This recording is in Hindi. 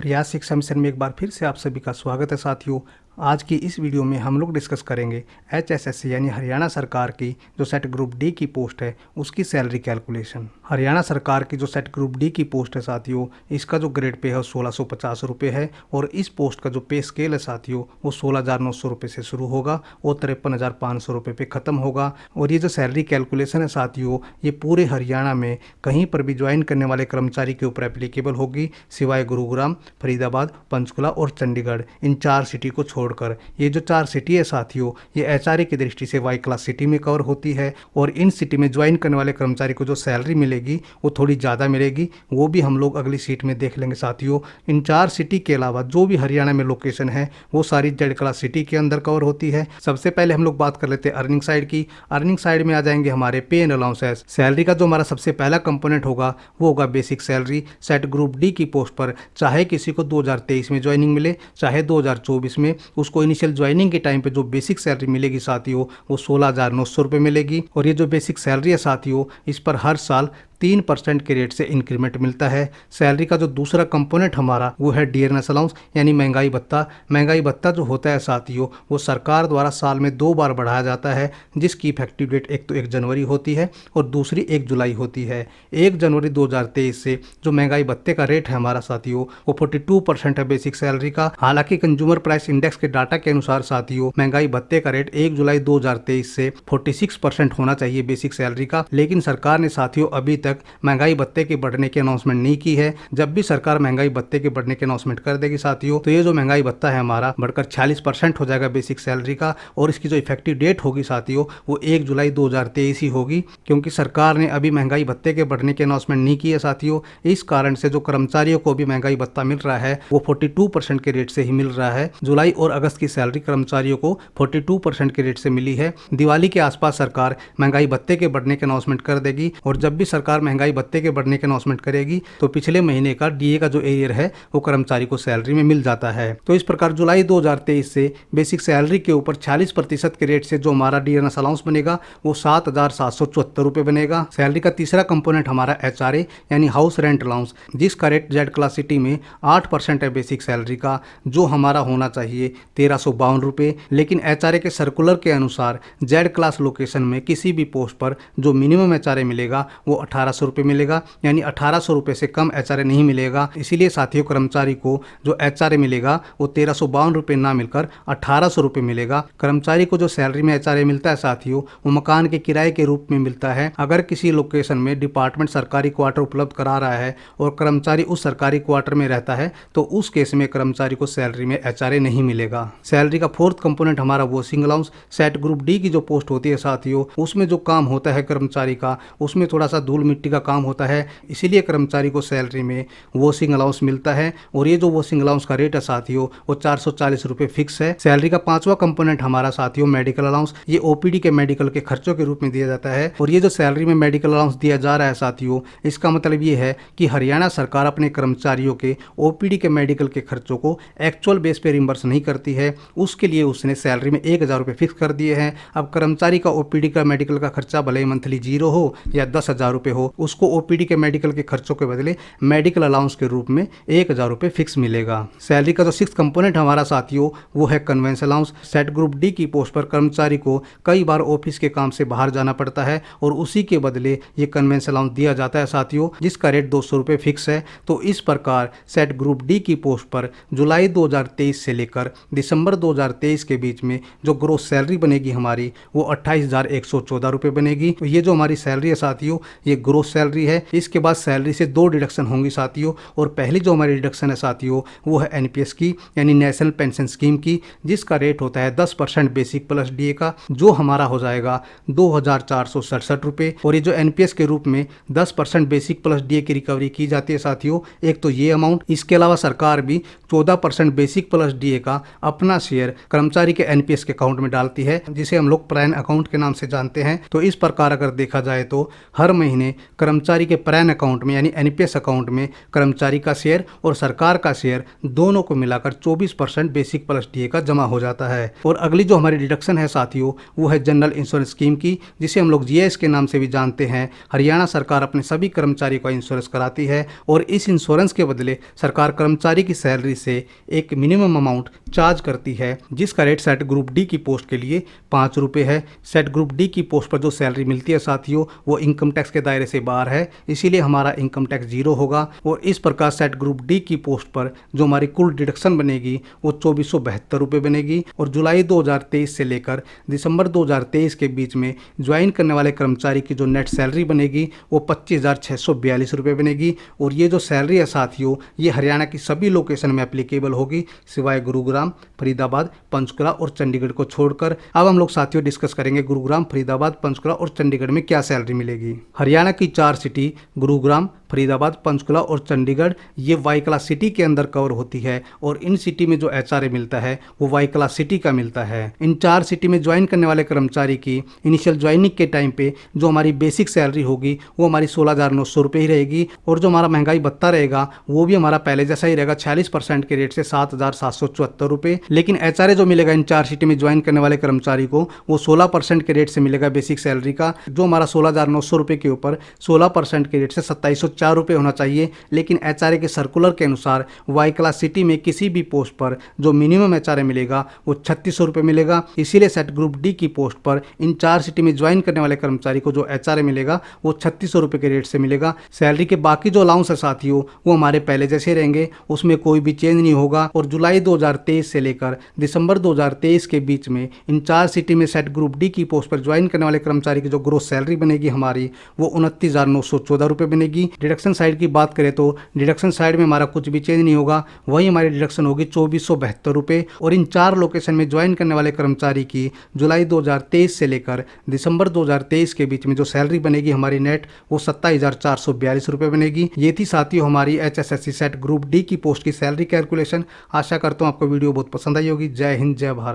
प्रयास शिक्षा मिशन में एक बार फिर से आप सभी का स्वागत है साथियों। आज की इस वीडियो में हम लोग डिस्कस करेंगे HSSC यानी हरियाणा सरकार की जो सेट ग्रुप डी की पोस्ट है उसकी सैलरी कैलकुलेशन। हरियाणा सरकार की जो सेट ग्रुप डी की पोस्ट है साथियों, इसका जो ग्रेड पे है वो 1650 रुपये है और इस पोस्ट का जो पे स्केल है साथियों वो 16,900 रुपये से शुरू होगा और 53,500 रुपये पे ख़त्म होगा। और ये जो सैलरी कैलकुलेशन है साथियों, ये पूरे हरियाणा में कहीं पर भी ज्वाइन करने वाले कर्मचारी के ऊपर एप्लीकेबल होगी सिवाय गुरुग्राम, फरीदाबाद, पंचकुला और चंडीगढ़, इन 4 सिटी को छोड़कर। ये जो 4 सिटी है साथियों, ये एचआरए की दृष्टि से वाई क्लास सिटी में कवर होती है और इन सिटी में ज्वाइन करने वाले कर्मचारी को जो सैलरी मिलेगी वो थोड़ी ज़्यादा मिलेगी, वो भी हम लोग अगली सीट में देख लेंगे साथियों। इन 4 सिटी के अलावा जो भी हरियाणा में लोकेशन है वो सारी जेड क्लास सिटी के अंदर कवर होती है। सबसे पहले हम लोग बात कर लेते हैं अर्निंग साइड की। अर्निंग साइड में आ जाएंगे हमारे पे एंड अलाउंसेस। सैलरी का जो हमारा सबसे पहला कंपोनेंट होगा वो होगा basic salary. Set group D की पोस्ट पर चाहे किसी को 2023 में ज्वाइनिंग मिले चाहे 2024 में, उसको इनिशियल ज्वाइनिंग के टाइम पे जो बेसिक सैलरी मिलेगी साथियों वो 16,900 रुपये मिलेगी। और ये जो बेसिक सैलरी है साथियों, इस पर हर साल 3% के रेट से इंक्रीमेंट मिलता है। सैलरी का जो दूसरा कंपोनेंट हमारा वो है डियरनेस अलाउंस यानी महंगाई भत्ता। महंगाई भत्ता जो होता है साथियों वो सरकार द्वारा साल में 2 बार बढ़ाया जाता है, जिसकी इफेक्टिव डेट एक तो 1 जनवरी होती है और दूसरी 1 जुलाई होती है। 1 जनवरी 2023 से जो महंगाई भत्ते का रेट है हमारा साथियों वो 42% है बेसिक सैलरी का। हालांकि कंज्यूमर प्राइस इंडेक्स के डाटा के अनुसार साथियों महंगाई भत्ते का रेट 1 जुलाई 2023 से 46% होना चाहिए बेसिक सैलरी का, लेकिन सरकार ने साथियों अभी तक महंगाई भत्ते के बढ़ने की अनाउंसमेंट नहीं की है। जब भी सरकार महंगाई भत्ते के बढ़ने की अनाउंसमेंट कर देगी साथियों, तो ये जो महंगाई भत्ता है हमारा बढ़कर 46% हो जाएगा बेसिक सैलरी का। और इसकी जो इफेक्टिव डेट होगी साथियों वो 1 जुलाई 2023 ही होगी, क्योंकि सरकार ने अभी महंगाई भत्ते के बढ़ने की अनाउंसमेंट नहीं की है साथियों। इस कारण से जो कर्मचारियों को भी महंगाई भत्ता मिल रहा है वो 42% के रेट से ही मिल रहा है। जुलाई और अगस्त की सैलरी कर्मचारियों को 42% के रेट से मिली है। दिवाली के आसपास सरकार महंगाई भत्ते के बढ़ने की अनाउंसमेंट कर देगी और जब भी सरकार महंगाई भत्ते के बढ़ने की अनाउंसमेंट करेगी तो पिछले महीने का डीए का जो एरियर है वो कर्मचारी को सैलरी में मिल जाता है। तो इस प्रकार जुलाई 2023 से बेसिक सैलरी के ऊपर 40% के रेट से जो हमारा डियरनेस अलाउंस बनेगा वो 7,774 रुपये बनेगा। सैलरी का तीसरा कंपोनेंट हमारा एचआरए यानी हाउस रेंट अलाउंस, जिसका रेट जेड क्लास सिटी में 8% है बेसिक सैलरी का, जो हमारा होना चाहिए 1,352 रुपये। लेकिन एचआरए के सर्कुलर के अनुसार जेड क्लास लोकेशन में किसी भी पोस्ट पर जो मिनिमम एचआरए मिलेगा वो 1,800 रुपये मिलेगा, यानी 1,800 रुपये से कम एचआरए नहीं मिलेगा। इसीलिए साथियों कर्मचारी को जो एचआरए मिलेगा वो 1,352 रुपये ना मिलकर 1,800 रुपये मिलेगा। कर्मचारी को जो सैलरी में एचआरए मिलता है साथियों वो मकान के किराए के रूप में मिलता है। अगर किसी लोकेशन में डिपार्टमेंट सरकारी क्वार्टर उपलब्ध करा रहा है और कर्मचारी उस सरकारी क्वार्टर में रहता है तो उस केस में कर्मचारी को सैलरी में एचआरए नहीं मिलेगा। सैलरी का फोर्थ कंपोनेंट हमारा washing allowance. Set group D की जो पोस्ट होती है साथियों, उसमें जो काम होता है कर्मचारी का उसमें थोड़ा सा धूल मिट्टी का काम होता है, इसीलिए कर्मचारी को सैलरी में वॉशिंग अलाउंस मिलता है। और ये जो वॉशिंग अलाउंस का रेट है साथियों वो 440 रुपये फिक्स है। सैलरी का 5वां कंपोनेंट हमारा साथियों मेडिकल अलाउंस। ये ओपीडी के मेडिकल के खर्चों के रूप में दिया जाता है। और ये जो सैलरी में मेडिकल अलाउंस दिया जा रहा है साथियों, इसका मतलब ये है कि हरियाणा सरकार अपने कर्मचारियों के ओपीडी के मेडिकल के खर्चों को एक्चुअल बेस पे रिम्बर्स नहीं करती है, उसके लिए उसने सैलरी में 1,000 रुपये फिक्स कर दिए हैं। अब कर्मचारी का ओपीडी का मेडिकल का खर्चा भले ही मंथली 0 हो या 10,000 रुपये हो, उसको ओपीडी के मेडिकल के खर्चों के बदले मेडिकल अलाउंस के रूप में 1,000 रुपये फिक्स मिलेगा। सैलरी का जो 6th कंपोनेंट हमारा साथियों वो है convince allowance. Set group D की पोस्ट पर कर्मचारी को कई बार ऑफिस के काम से बाहर जाना पड़ता है और उसी के बदले ये कन्वेंस अलाउंस दिया जाता है साथियों, जिसका रेट 200 रुपये फिक्स है। तो इस प्रकार सेट ग्रुप डी की पोस्ट पर जुलाई 2023 से लेकर दिसंबर 2023 के बीच में जो ग्रोस सैलरी बनेगी हमारी वो 28,114 रुपये बनेगी। तो ये जो हमारी सैलरी है साथियों ये ग्रोस सैलरी है। इसके बाद सैलरी से 2 डिडक्शन होंगी साथियों, और पहली जो हमारी डिडक्शन है साथियों वो है एनपीएस की यानी नेशनल पेंशन स्कीम की, जिसका रेट होता है 10% बेसिक प्लस डीए का, जो हमारा हो जाएगा 2,467 रुपये। और ये जो एनपीएस के रूप में 10% बेसिक प्लस डीए की रिकवरी की जाती है साथियों, एक तो ये अमाउंट, इसके अलावा सरकार भी 14% बेसिक प्लस डीए का अपना शेयर कर्मचारी के एनपीएस के अकाउंट में डालती है, जिसे हम लोग प्राइन अकाउंट के नाम से जानते हैं। तो इस प्रकार अगर देखा जाए तो हर महीने कर्मचारी के प्रैन अकाउंट में यानी एनपीएस अकाउंट में कर्मचारी का शेयर और सरकार का शेयर दोनों को मिलाकर 24% बेसिक प्लस डीए का जमा हो जाता है। और अगली जो हमारी डिडक्शन है साथियों, वो है जनरल इंश्योरेंस स्कीम की, जिसे हम लोग जीएस के नाम से भी जानते हैं। हरियाणा सरकार अपने सभी कर्मचारी का इंश्योरेंस कराती है और इस इंश्योरेंस के बदले सरकार कर्मचारी की सैलरी से एक मिनिमम अमाउंट चार्ज करती है, जिसका रेट सेट ग्रुप डी की पोस्ट के लिए 5 रुपये है। सेट ग्रुप डी की पोस्ट पर जो सैलरी मिलती है साथियों, वो इनकम टैक्स के दायरे से बाहर है, इसीलिए हमारा इनकम टैक्स 0 होगा। और इस प्रकार सेट ग्रुप डी की पोस्ट पर जो हमारी कुल डिडक्शन बनेगी वो 2472 रुपये बनेगी। और जुलाई 2023 से लेकर दिसंबर 2023 के बीच में ज्वाइन करने वाले कर्मचारी की जो नेट सैलरी बनेगी वो 25,642 रुपये बनेगी। और ये जो सैलरी है साथियों, ये हरियाणा की सभी लोकेशन में एप्लीकेबल होगी, सिवाय गुरुग्राम, फरीदाबाद, पंचकुला और चंडीगढ़ को छोड़कर। अब हम लोग साथियों डिस्कस करेंगे गुरुग्राम, फरीदाबाद, पंचकुला और चंडीगढ़ में क्या सैलरी मिलेगी। हरियाणा की 4 सिटी गुरुग्राम, फरीदाबाद, पंचकुला और चंडीगढ़ ये वाई क्लास सिटी के अंदर कवर होती है। और इन सिटी में जो एचआरए मिलता है वो वाई क्लास सिटी का मिलता है। इन 4 सिटी में ज्वाइन करने वाले कर्मचारी की इनिशियल ज्वाइनिंग के टाइम पे जो हमारी बेसिक सैलरी होगी वो हमारी 16,900 रुपये ही रहेगी। और जो हमारा महंगाई भत्ता रहेगा वो भी हमारा पहले जैसा ही रहेगा, 46% के रेट से 7,774 रुपये। लेकिन एचआरए जो मिलेगा इन 4 सिटी में ज्वाइन करने वाले कर्मचारी को वो 16% के रेट से मिलेगा बेसिक सैलरी का, जो हमारा 16,900 रुपये के ऊपर 16% के रेट से 2,704 रुपये होना चाहिए। लेकिन एचआरए के सर्कुलर के अनुसार वाई क्लास सिटी में किसी भी पोस्ट पर जो मिनिमम एचआरए मिलेगा वो 3,600 रुपये मिलेगा। इसीलिए सेट ग्रुप डी की पोस्ट पर इन 4 सिटी में ज्वाइन करने वाले कर्मचारी को जो एचआरए मिलेगा वो 3,600 रुपये के रेट से मिलेगा। सैलरी के बाकी जो अलाउंस है साथियों वो हमारे पहले जैसे रहेंगे, उसमें कोई भी चेंज नहीं होगा। और जुलाई 2023 से लेकर दिसंबर 2023 के बीच में इन 4 सिटी में सेट ग्रुप डी की पोस्ट पर ज्वाइन करने वाले कर्मचारी की जो ग्रोस सैलरी बनेगी हमारी वो 29,914 रुपये बनेगी। डिडक्शन साइड की बात करें तो डिडक्शन साइड में हमारा कुछ भी चेंज नहीं होगा, वही हमारी डिडक्शन होगी 2,472 रुपये। और इन 4 लोकेशन में ज्वाइन करने वाले कर्मचारी की जुलाई 2023 से लेकर दिसंबर 2023 के बीच में जो सैलरी बनेगी हमारी नेट वो 27,442 रुपये बनेगी। ये थी साथियों हमारी HSSC सेट ग्रुप डी की पोस्ट की सैलरी कैलकुलेशन। आशा करता हूँ आपको वीडियो बहुत पसंद आई होगी। जय हिंद, जय भारत।